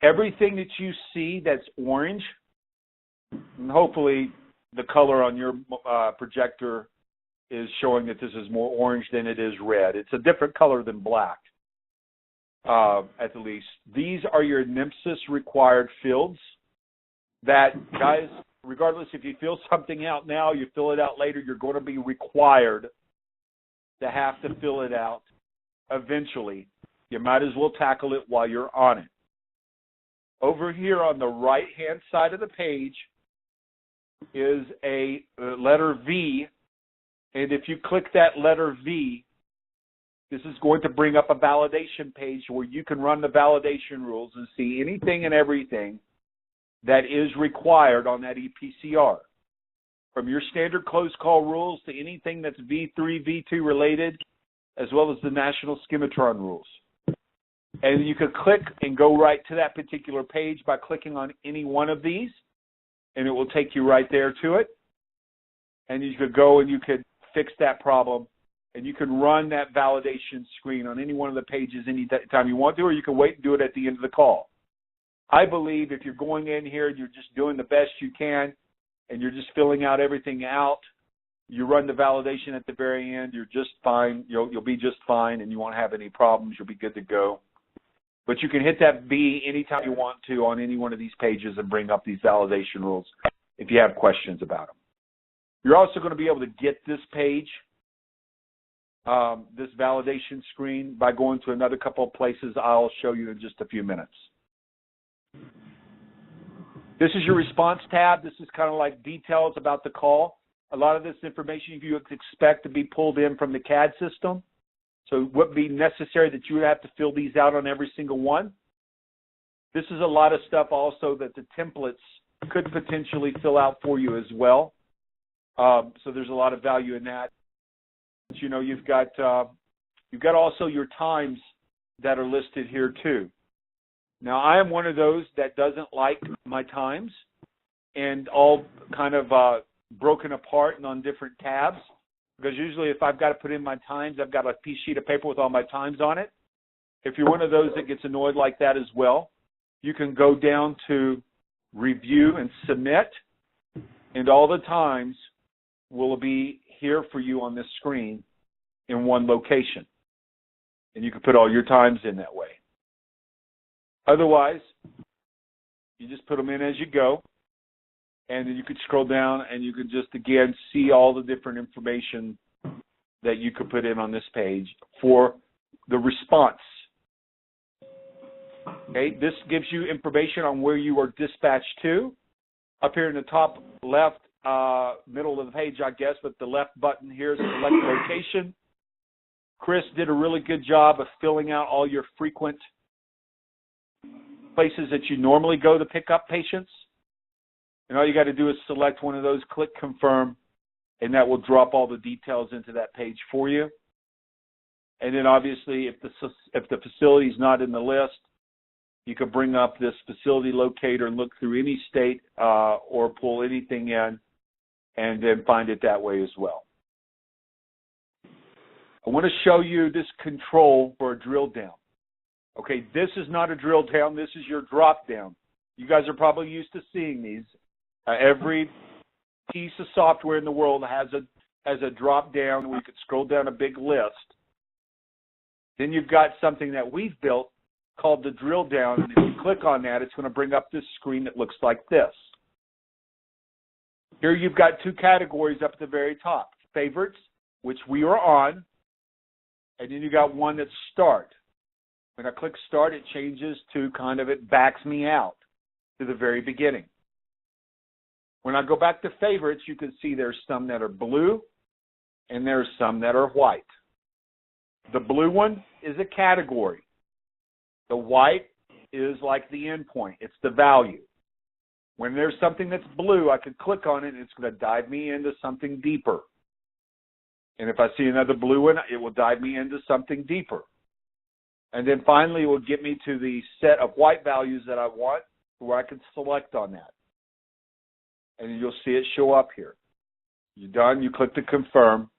Everything that you see that's orange, and hopefully the color on your projector is showing that this is more orange than it is red. It's a different color than black, at the least. These are your NMSIS required fields that, guys, regardless if you fill something out now, you fill it out later, you're going to be required to have to fill it out eventually. You might as well tackle it while you're on it. Over here on the right-hand side of the page is a letter V, and if you click that letter V, this is going to bring up a validation page where you can run the validation rules and see anything and everything that is required on that EPCR. From your standard closed call rules to anything that's V3, V2 related, as well as the national schematron rules. And you could click and go right to that particular page by clicking on any one of these, and it will take you right there to it. And you could go and you could fix that problem, and you can run that validation screen on any one of the pages any time you want to, or you can wait and do it at the end of the call. I believe if you're going in here and you're just doing the best you can, and you're just filling out everything out, you run the validation at the very end, you're just fine. You'll be just fine, and you won't have any problems. You'll be good to go. But you can hit that B anytime you want to on any one of these pages and bring up these validation rules if you have questions about them. You're also going to be able to get this page, this validation screen, by going to another couple of places I'll show you in just a few minutes. This is your response tab. This is kind of like details about the call. A lot of this information you would expect to be pulled in from the CAD system. So it would be necessary that you would have to fill these out on every single one. This is a lot of stuff also that the templates could potentially fill out for you as well. So there's a lot of value in that. You know, you've got also your times that are listed here too. Now, I am one of those that doesn't like my times and all kind of broken apart and on different tabs, because usually if I've got to put in my times, I've got a piece sheet of paper with all my times on it. If you're one of those that gets annoyed like that as well, you can go down to Review and Submit, and all the times will be here for you on this screen in one location. And you can put all your times in that way. Otherwise, you just put them in as you go, and then you could scroll down and you could just, again, see all the different information that you could put in on this page for the response. Okay, this gives you information on where you are dispatched to. Up here in the top left, middle of the page, I guess, with the left button here, select location. Chris did a really good job of filling out all your frequent places that you normally go to pick up patients. And all you got to do is select one of those, click confirm, and that will drop all the details into that page for you. And then obviously if the facility is not in the list, you could bring up this facility locator and look through any state or pull anything in and then find it that way as well. I want to show you this control for a drill down. Okay, this is not a drill down. This is your drop down. You guys are probably used to seeing these. Every piece of software in the world has a drop down where you could scroll down a big list. Then you've got something that we've built called the drill down, and if you click on that, it's going to bring up this screen that looks like this. Here you've got two categories up at the very top. Favorites, which we are on, and then you got one that's start. When I click start, it changes to it backs me out to the very beginning. When I go back to favorites, you can see there's some that are blue and there's some that are white. The blue one is a category. The white is like the endpoint. It's the value. When there's something that's blue, I can click on it and it's going to dive me into something deeper. And if I see another blue one, it will dive me into something deeper. And then finally, it will get me to the set of white values that I want, where I can select on that. And you'll see it show up here. You're done, you click to confirm,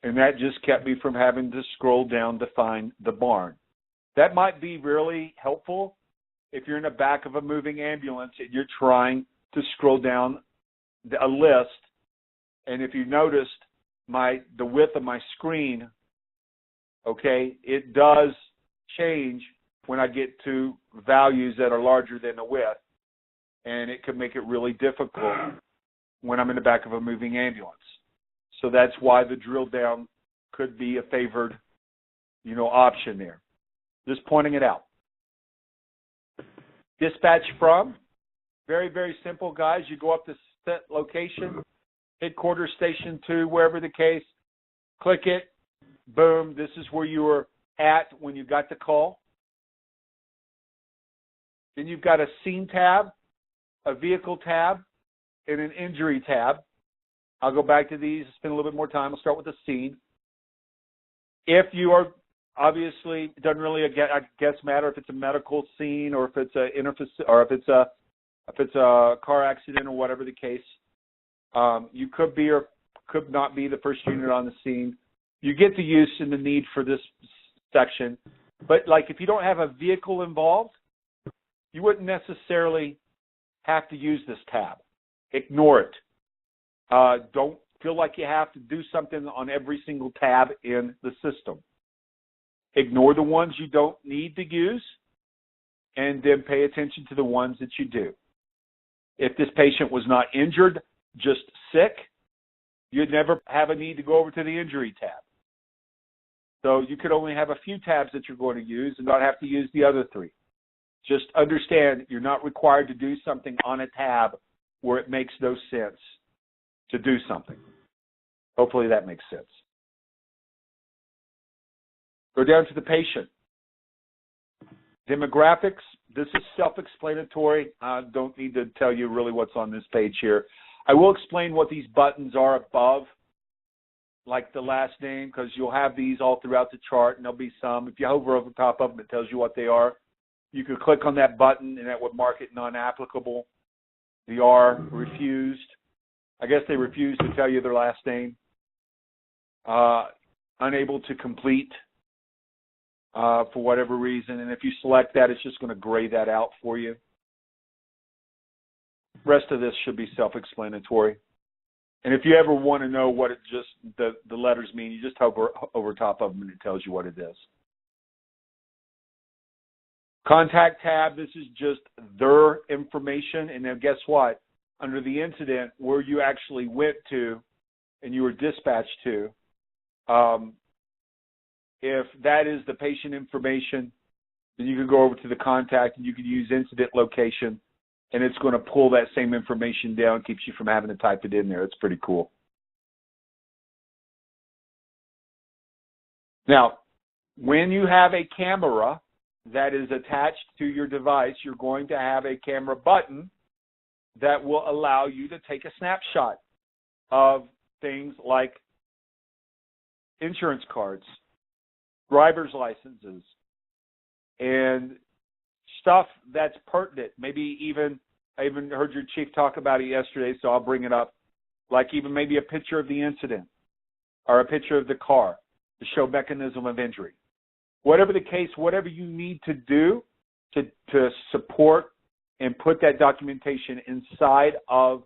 and that just kept me from having to scroll down to find the barn. That might be really helpful if you're in the back of a moving ambulance and you're trying to scroll down a list, and if you noticed the width of my screen, okay, it does change when I get to values that are larger than the width, and it could make it really difficult when I'm in the back of a moving ambulance. So that's why the drill down could be a favored, option there. Just pointing it out. Dispatch from, very, very simple, guys. You go up to set location, headquarters, station 2, wherever the case, click it, boom, this is where you were at when you got the call. Then you've got a scene tab, a vehicle tab, and an injury tab. I'll go back to these, spend a little bit more time. I'll start with the scene. If you are, obviously, it doesn't really, I guess, matter if it's a medical scene or if it's if it's a car accident or whatever the case. You could be or could not be the first unit on the scene. You get the use and the need for this section. But, like, if you don't have a vehicle involved, you wouldn't necessarily have to use this tab. Ignore it. Don't feel like you have to do something on every single tab in the system. Ignore the ones you don't need to use, and then pay attention to the ones that you do. If this patient was not injured, just sick, you'd never have a need to go over to the injury tab. So you could only have a few tabs that you're going to use and not have to use the other 3. Just understand you're not required to do something on a tab where it makes no sense to do something. Hopefully that makes sense. Go down to the patient. Demographics, this is self-explanatory. I don't need to tell you really what's on this page here. I will explain what these buttons are above, like the last name, because you'll have these all throughout the chart, and there'll be some. If you hover over the top of them, it tells you what they are. You could click on that button, and that would mark it non-applicable. The R, refused. I guess they refused to tell you their last name. Unable to complete for whatever reason. And if you select that, it's just going to gray that out for you. Rest of this should be self-explanatory. And if you ever want to know what it just the letters mean, you just hover over top of them and it tells you what it is. Contact tab, this is just their information. And then guess what? Under the incident where you actually went to and you were dispatched to, if that is the patient information, then you can go over to the contact and you can use incident location, and it's going to pull that same information down, keeps you from having to type it in there. It's pretty cool. Now, when you have a camera that is attached to your device, you're going to have a camera button that will allow you to take a snapshot of things like insurance cards, driver's licenses, and stuff that's pertinent. Maybe even, I even heard your chief talk about it yesterday, so I'll bring it up, like even maybe a picture of the incident or a picture of the car to show mechanism of injury. Whatever the case, whatever you need to do to support and put that documentation inside of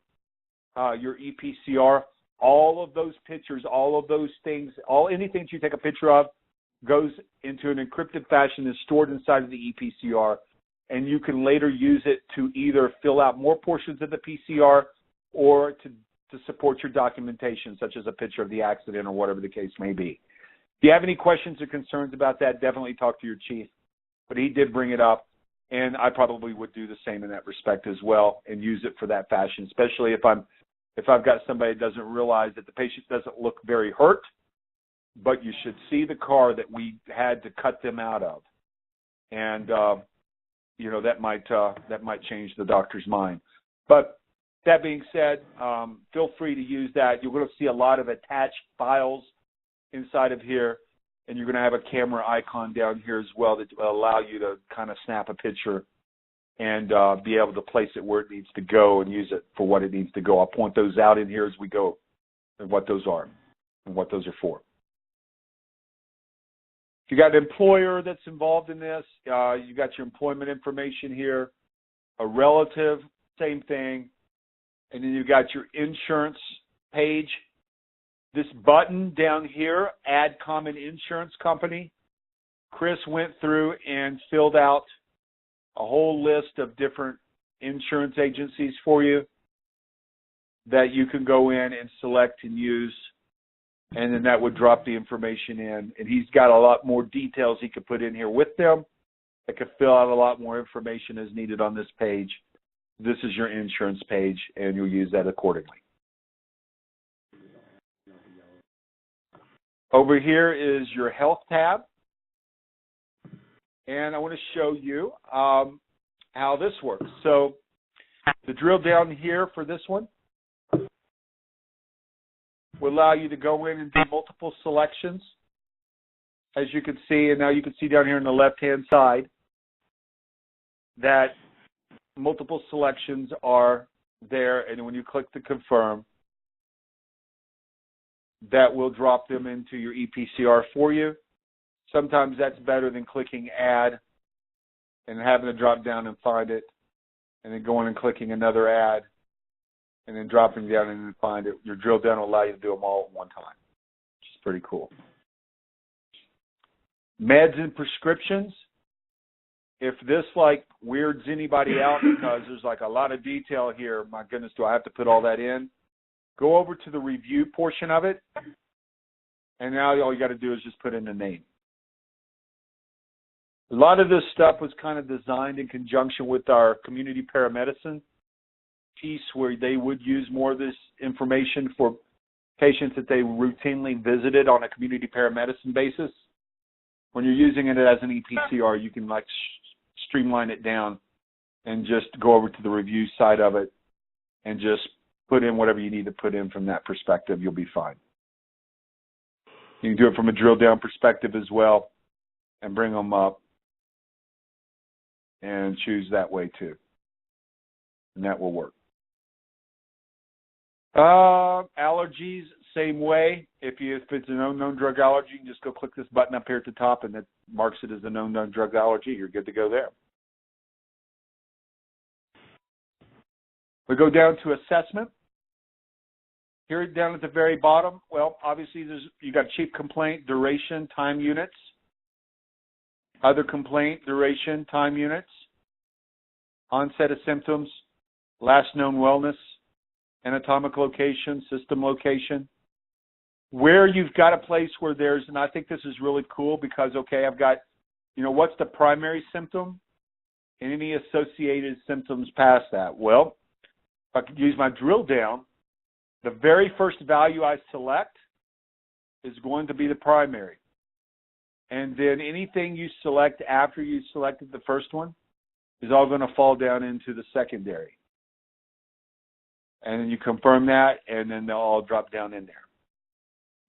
your EPCR, all of those pictures, all of those things, anything that you take a picture of goes into an encrypted fashion, is stored inside of the EPCR, and you can later use it to either fill out more portions of the PCR or to support your documentation, such as a picture of the accident or whatever the case may be. If you have any questions or concerns about that, definitely talk to your chief. But he did bring it up, and I probably would do the same in that respect as well and use it for that fashion, especially if I've got somebody that doesn't realize that the patient doesn't look very hurt, but you should see the car that we had to cut them out of. And, that might change the doctor's mind. But that being said, feel free to use that. You're going to see a lot of attached files inside of here, and you're going to have a camera icon down here as well that will allow you to kind of snap a picture and be able to place it where it needs to go and use it for what it needs to go. I'll point those out in here as we go and what those are and what those are for. If you got an employer that's involved in this, you got your employment information here. A relative, same thing. And then you got your insurance page. This button down here, Add Common Insurance Company, Chris went through and filled out a whole list of different insurance agencies for you that you can go in and select and use, and then that would drop the information in. And he's got a lot more details he could put in here with them. That could fill out a lot more information as needed on this page. This is your insurance page, and you'll use that accordingly. Over here is your health tab. And I want to show you how this works. So the drill down here for this one will allow you to go in and do multiple selections, as you can see. And now you can see down here on the left-hand side that multiple selections are there. And when you click to confirm, that will drop them into your EPCR for you. Sometimes that's better than clicking add and having to drop down and find it, and then going and clicking another add, and then dropping down and then find it. Your drill down will allow you to do them all at one time, which is pretty cool. Meds and prescriptions. If this weirds anybody out because there's a lot of detail here, my goodness, do I have to put all that in? Go over to the review portion of it, and now all you got to do is just put in the name. A lot of this stuff was kind of designed in conjunction with our community paramedicine piece, where they would use more of this information for patients that they routinely visited on a community paramedicine basis. When you're using it as an EPCR, you can streamline it down and just go over to the review side of it and just put in whatever you need to put in from that perspective. You'll be fine. You can do it from a drill down perspective as well and bring them up and choose that way too. And that will work. Allergies, same way. If it's an unknown drug allergy, you can just go click this button up here at the top, and it marks it as an unknown drug allergy. You're good to go there. We go down to assessment. Here down at the very bottom, well, obviously you got chief complaint, duration, time units. Other complaint, duration, time units. Onset of symptoms, last known wellness, anatomic location, system location. Where you've got a place where there's, and I think this is really cool because, okay, I've got, what's the primary symptom and any associated symptoms past that? Well, if I could use my drill down, the very first value I select is going to be the primary. And then anything you select after you selected the first one is all going to fall down into the secondary. And then you confirm that, and then they'll all drop down in there.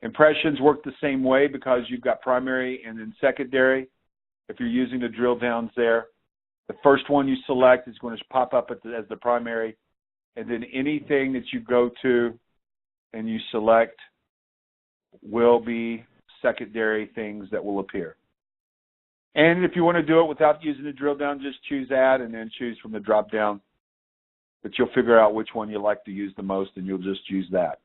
Impressions work the same way because you've got primary and then secondary. If you're using the drill downs there, the first one you select is going to pop up as the primary, and then anything that you go to and you select will be secondary things that will appear. And if you want to do it without using the drill down, just choose add and then choose from the drop down. But you'll figure out which one you like to use the most, and you'll just use that.